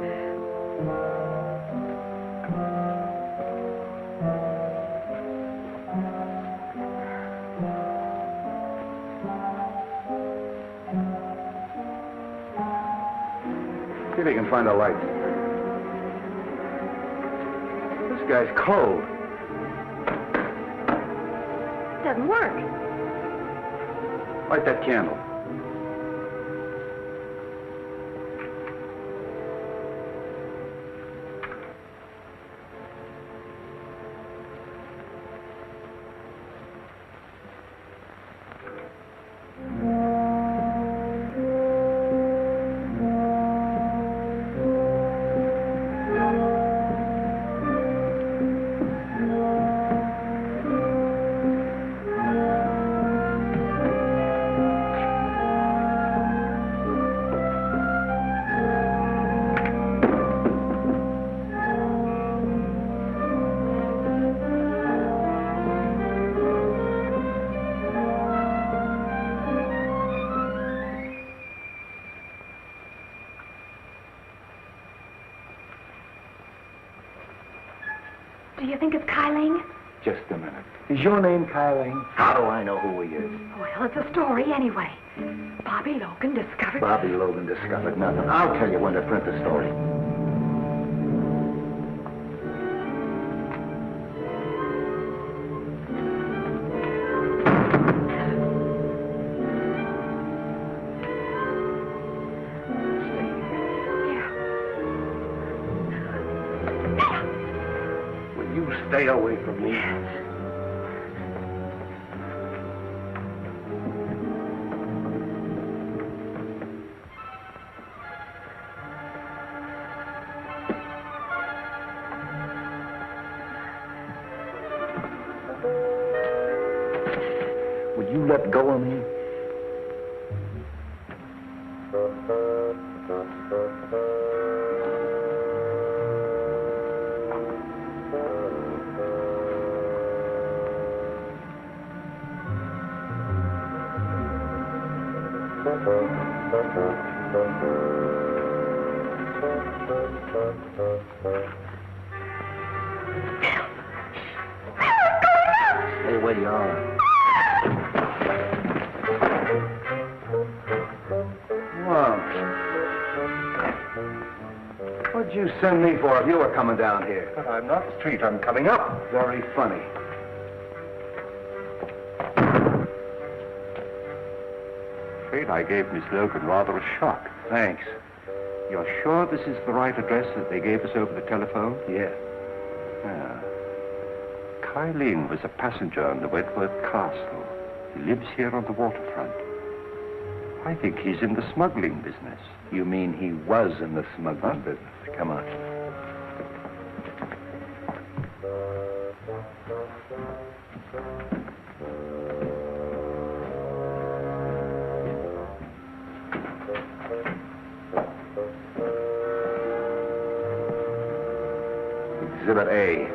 See if you can find a light. This guy's cold. Doesn't work. Light that candle. Do you think it's Kyling? Just a minute. Is your name Kyling? How do I know who he is? Well, it's a story anyway. Bobby Logan discovered... Bobby Logan discovered nothing. I'll tell you when to print the story. Stay away from me. Would you let go of me? Stay where you are. Wong. What'd you send me for if you were coming down here? But I'm not street. I'm coming up. Very funny. Afraid I gave Miss Logan rather a shock. Thanks. You're sure this is the right address that they gave us over the telephone? Yeah. Ah. Kyleen was a passenger on the Wentworth Castle. He lives here on the waterfront. I think he's in the smuggling business. You mean he was in the smuggling business? Come on. Exhibit A.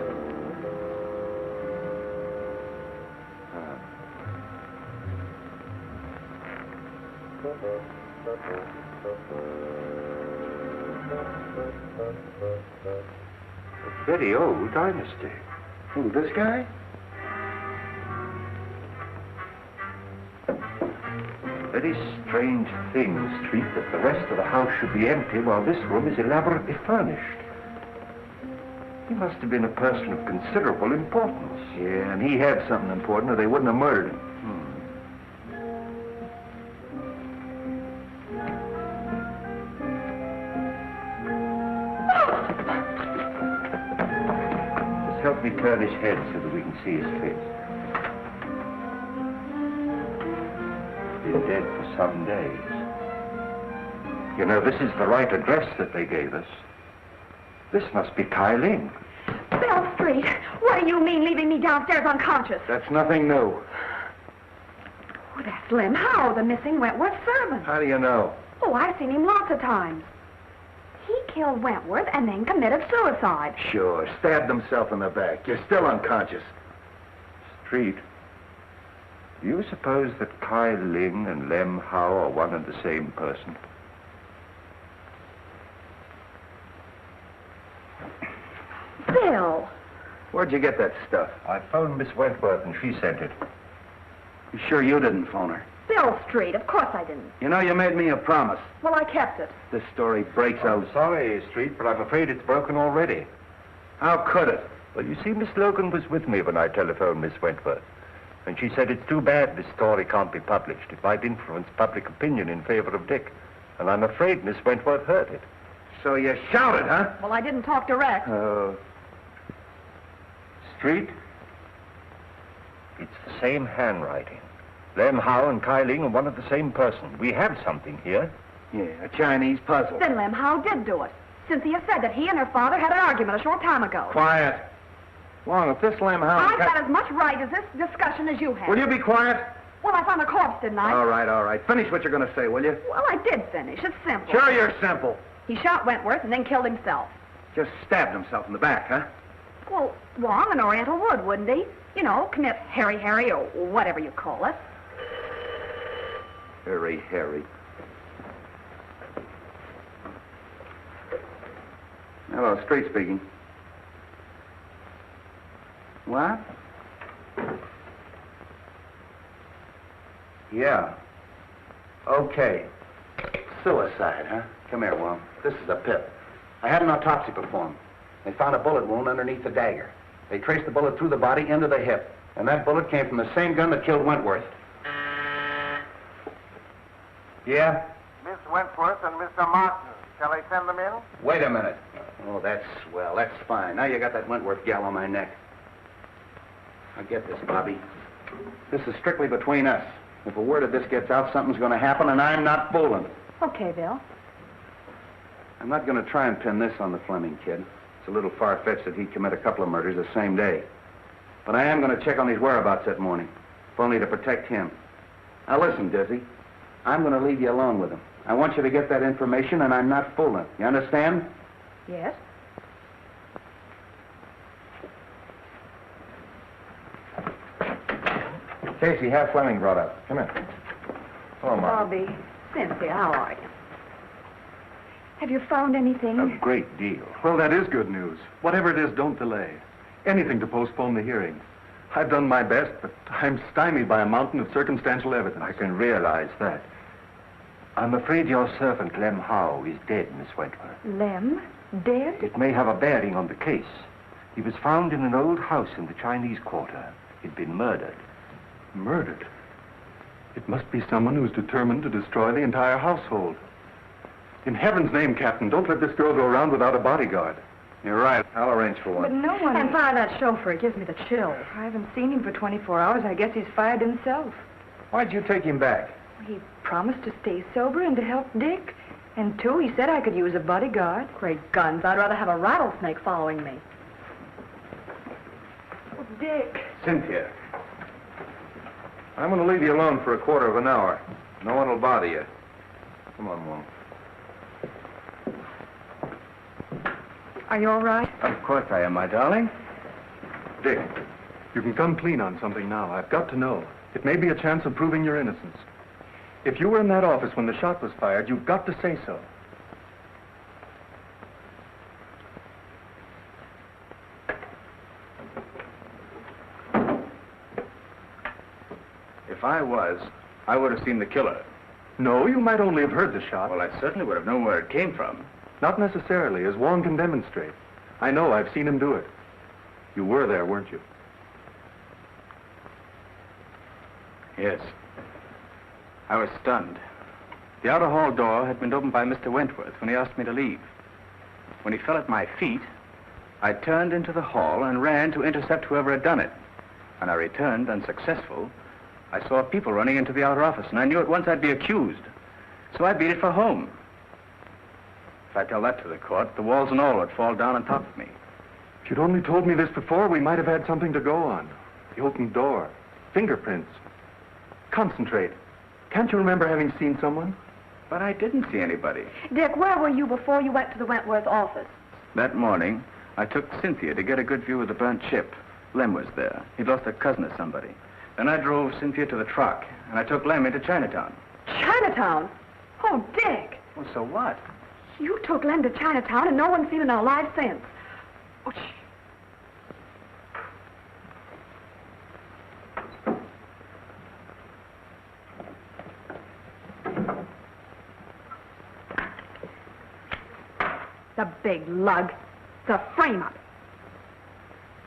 A very old dynasty. Who, this guy? Very strange thing, Street, that the rest of the house should be empty while this room is elaborately furnished. He must have been a person of considerable importance. Yeah, and he had something important or they wouldn't have murdered him. Just help me turn his head so that we can see his face. Been dead for some days. You know, this is the right address that they gave us. This must be Kyling. Bell Street, what do you mean leaving me downstairs unconscious? That's nothing new. Oh, that's Lem Howe, the missing Wentworth servant. How do you know? Oh, I've seen him lots of times. killed Wentworth and then committed suicide. Sure, stabbed himself in the back. You're still unconscious. Street, do you suppose that Kai Ling and Lem Howe are one and the same person? Bill! Where'd you get that stuff? I phoned Miss Wentworth and she sent it. You sure you didn't phone her? Bill Street, of course I didn't. You know, you made me a promise. Well, I kept it. This story breaks out. I'm sorry, Street, but I'm afraid it's broken already. How could it? Well, you see, Miss Logan was with me when I telephoned Miss Wentworth. And she said it's too bad this story can't be published. It might influence public opinion in favor of Dick. And I'm afraid Miss Wentworth heard it. So you shouted, huh? Well, I didn't talk direct. Street, it's the same handwriting. Lem Howe and Kai Ling are one of the same person. We have something here. Yeah, a Chinese puzzle. Then Lem Howe did do it. Cynthia said that he and her father had an argument a short time ago. Quiet. Wong, if this Lem Howe... I've got as much right as this discussion as you have. Will you be quiet? Well, I found a corpse, didn't I? All right. Finish what you're going to say, will you? Well, I did finish. It's simple. Sure you're simple. He shot Wentworth and then killed himself. Just stabbed himself in the back, huh? Well, Wong, an Oriental would, wouldn't he? You know, commit Harry, or whatever you call it. Harry. Hello, Street speaking. What? Yeah. Okay. Suicide, huh? Come here, Wong. This is a pip. I had an autopsy performed. They found a bullet wound underneath the dagger. They traced the bullet through the body into the hip. And that bullet came from the same gun that killed Wentworth. Yeah? Miss Wentworth and Mr. Martin. Shall I send them in? Wait a minute. Oh, that's swell. That's fine. Now you got that Wentworth gal on my neck. Now get this, Bobby. This is strictly between us. If a word of this gets out, something's going to happen, and I'm not fooling. Okay, Bill. I'm not going to try and pin this on the Fleming kid. It's a little far-fetched that he'd commit a couple of murders the same day. But I am going to check on his whereabouts that morning, if only to protect him. Now listen, Dizzy. I'm going to leave you alone with him. I want you to get that information, and I'm not fooling. You understand? Yes. Casey, have Fleming brought up. Come in. Oh, Mark. Bobby, Cynthia, how are you? Have you found anything? A great deal. Well, that is good news. Whatever it is, don't delay. Anything to postpone the hearing. I've done my best, but I'm stymied by a mountain of circumstantial evidence. I can realize that. I'm afraid your servant, Lem Howe, is dead, Miss Wentworth. Lem? Dead? It may have a bearing on the case. He was found in an old house in the Chinese Quarter. He'd been murdered. Murdered? It must be someone who's determined to destroy the entire household. In heaven's name, Captain, don't let this girl go around without a bodyguard. You're right. I'll arrange for one. But no one... And fire that chauffeur. It gives me the chills. I haven't seen him for 24 hours. I guess he's fired himself. Why'd you take him back? He promised to stay sober and to help Dick. And, too, he said I could use a bodyguard. Great guns. I'd rather have a rattlesnake following me. Oh, Dick. Cynthia. I'm going to leave you alone for a quarter of an hour. No one will bother you. Come on, Wong. Are you all right? Of course I am, my darling. Dick, you can come clean on something now. I've got to know. It may be a chance of proving your innocence. If you were in that office when the shot was fired, you've got to say so. If I was, I would have seen the killer. No, you might only have heard the shot. Well, I certainly would have known where it came from. Not necessarily, as Wong can demonstrate. I know, I've seen him do it. You were there, weren't you? Yes. I was stunned. The outer hall door had been opened by Mr. Wentworth when he asked me to leave. When he fell at my feet, I turned into the hall and ran to intercept whoever had done it. When I returned, unsuccessful, I saw people running into the outer office, and I knew at once I'd be accused. So I beat it for home. If I tell that to the court, the walls and all would fall down on top of me. If you'd only told me this before, we might have had something to go on. The open door, fingerprints. Concentrate. Can't you remember having seen someone? But I didn't see anybody. Dick, where were you before you went to the Wentworth office? That morning, I took Cynthia to get a good view of the burnt ship. Lem was there. He'd lost a cousin or somebody. Then I drove Cynthia to the truck, and I took Lem into Chinatown. Chinatown? Oh, Dick. Well, so what? You took Lem to Chinatown, and no one's seen him alive since. Oh, the big lug. The frame-up.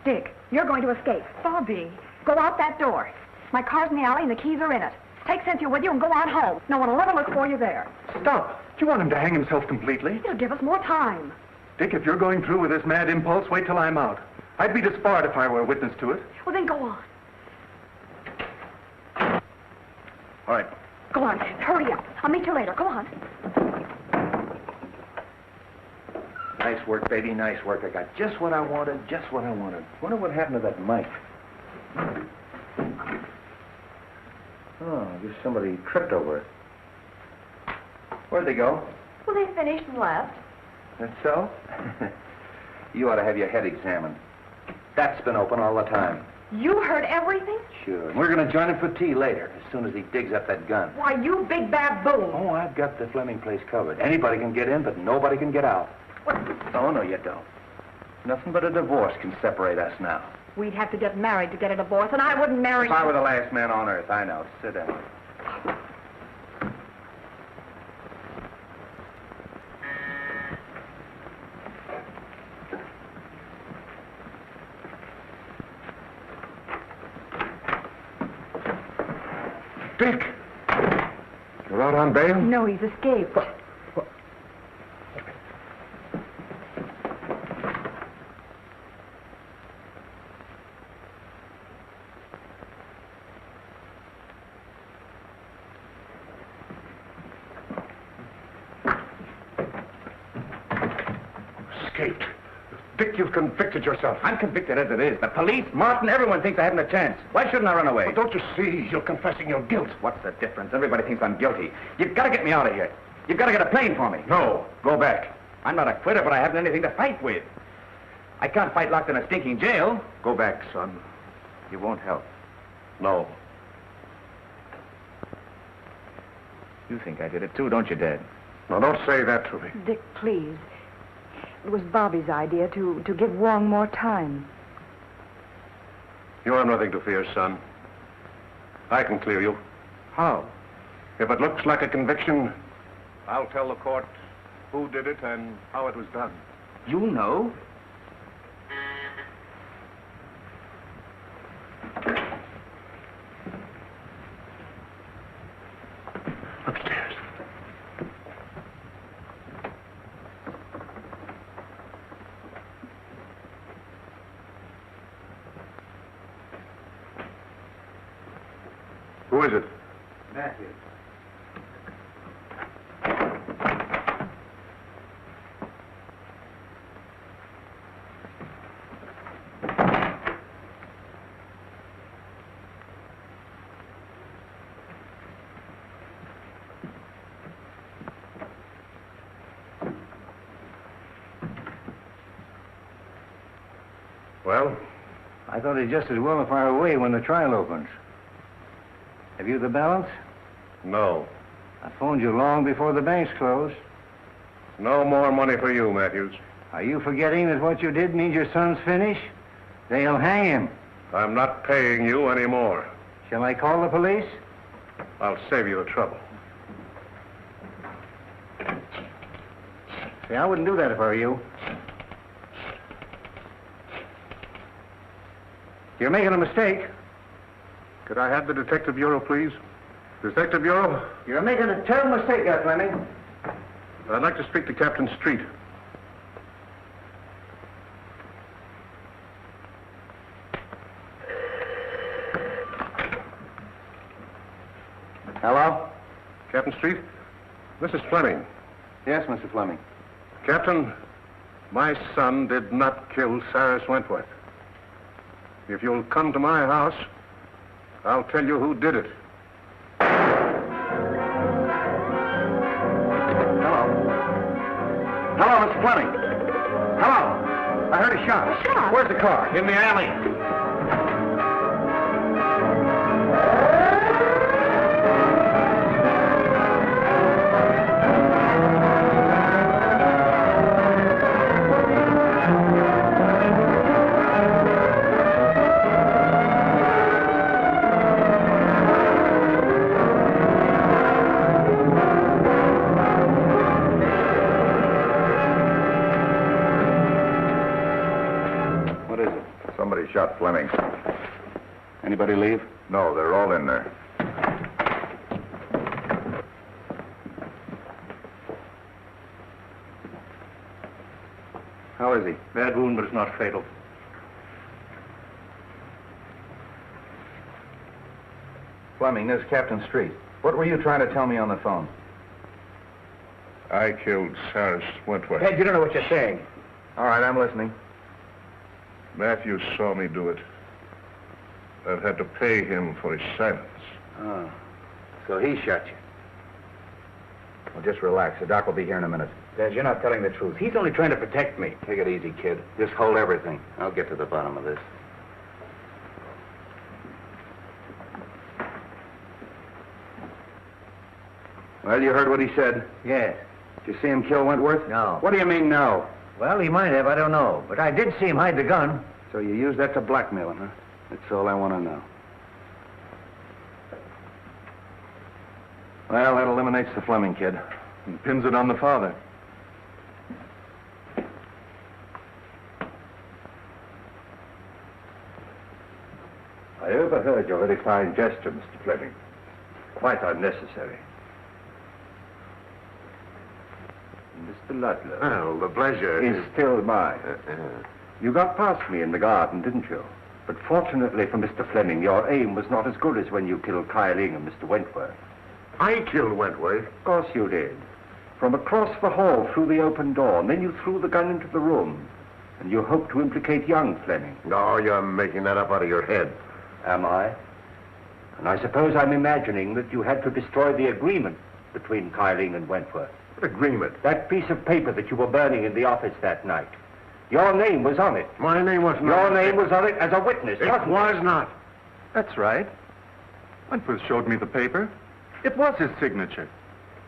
Dick, you're going to escape. Bobby. Go out that door. My car's in the alley and the keys are in it. Take Cynthia with you and go on home. No one will ever look for you there. Stop. Do you want him to hang himself completely? It'll give us more time. Dick, if you're going through with this mad impulse, wait till I'm out. I'd be disbarred if I were a witness to it. Well, then go on. All right. Go on. Hurry up. I'll meet you later. Go on. Nice work, baby, nice work. I got just what I wanted, just what I wanted. Wonder what happened to that mic. Oh, I guess somebody tripped over it. Where'd they go? Well, they finished and left. That's so? You ought to have your head examined. That's been open all the time. You heard everything? Sure. And we're going to join him for tea later, as soon as he digs up that gun. Why, you big baboon. Oh, I've got the Fleming place covered. Anybody can get in, but nobody can get out. What? Oh, no, you don't. Nothing but a divorce can separate us now. We'd have to get married to get a divorce, and I wouldn't marry... If I were the last man on earth, I know. Sit down. Dick! You're out on bail? No, he's escaped. Escaped. Dick, you've convicted yourself. I'm convicted as it is. The police, Martin, everyone thinks I haven't a chance. Why shouldn't I run away? Well, don't you see? You're confessing your guilt. What's the difference? Everybody thinks I'm guilty. You've got to get me out of here. You've got to get a plane for me. No. Go back. I'm not a quitter, but I haven't anything to fight with. I can't fight locked in a stinking jail. Go back, son. You won't help. No. You think I did it too, don't you, Dad? No, don't say that to me. Dick, please. It was Bobby's idea to give Wong more time. You have nothing to fear, son. I can clear you. How? If it looks like a conviction, I'll tell the court who did it and how it was done. You know? Upstairs. Who is it? Matthew. Well? I thought he'd just as well fire away when the trial opens. Have you the balance? No. I phoned you long before the banks closed. No more money for you, Matthews. Are you forgetting that what you did means your son's finish? They'll hang him. I'm not paying you anymore. Shall I call the police? I'll save you the trouble. See, I wouldn't do that if I were you. You're making a mistake. Could I have the Detective Bureau, please? Detective Bureau? You're making a terrible mistake there, Fleming. I'd like to speak to Captain Street. Hello? Captain Street? This is Fleming. Yes, Mr. Fleming. Captain, my son did not kill Cyrus Wentworth. If you'll come to my house, I'll tell you who did it. Hello, Mr. Fleming. Hello. I heard a shot. Shot? Where's the car? In the alley. Somebody shot Fleming. Anybody leave? No, they're all in there. How is he? Bad wound, but it's not fatal. Fleming, this is Captain Street. What were you trying to tell me on the phone? I killed Cyrus Wentworth. Ted, you don't know what you're saying. All right, I'm listening. Matthews saw me do it. I've had to pay him for his silence. Oh, so he shot you. Well, just relax. The doc will be here in a minute. Dad, you're not telling the truth. He's only trying to protect me. Take it easy, kid. Just hold everything. I'll get to the bottom of this. Well, you heard what he said? Yes. Did you see him kill Wentworth? No. What do you mean, no? Well, he might have, I don't know. But I did see him hide the gun. So you used that to blackmail him, huh? That's all I want to know. Well, that eliminates the Fleming kid and pins it on the father. I overheard your very fine gesture, Mr. Fleming. Quite unnecessary. Mr. Ludlow. Well, the pleasure is still mine. You got past me in the garden, didn't you? But fortunately for Mr. Fleming, your aim was not as good as when you killed Kyling and Mr. Wentworth. I killed Wentworth. Of course you did. From across the hall through the open door, and then you threw the gun into the room. And you hoped to implicate young Fleming. No, you're making that up out of your head. Am I? And I suppose I'm imagining that you had to destroy the agreement between Kyling and Wentworth. What agreement? That piece of paper that you were burning in the office that night. Your name was on it. My name was not. Your name was on it as a witness, It was not. That's right. Wentworth showed me the paper. It was his signature.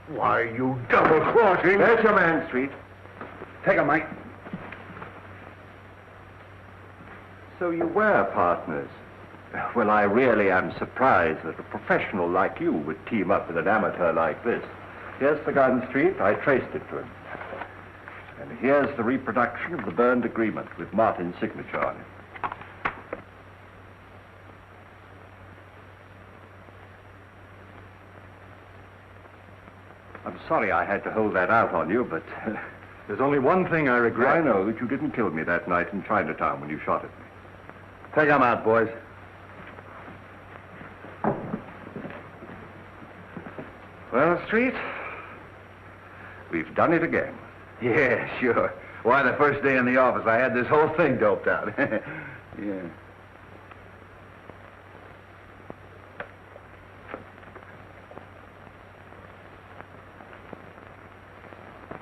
Why, you double-crossing... There's your man, Street. Take him, Mike. So you were partners. Well, I really am surprised that a professional like you would team up with an amateur like this. Here's the gun, Street. I traced it to him. And here's the reproduction of the burned agreement with Martin's signature on it. I'm sorry I had to hold that out on you, but... There's only one thing I regret. I know that you didn't kill me that night in Chinatown when you shot at me. Take him out, boys. Well, Street, we've done it again. Yeah, sure. Why, the first day in the office, I had this whole thing doped out. Yeah.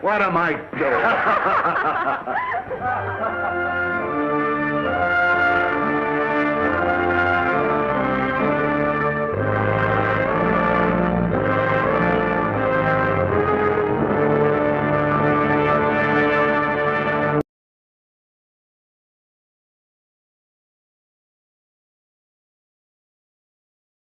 What am I doing?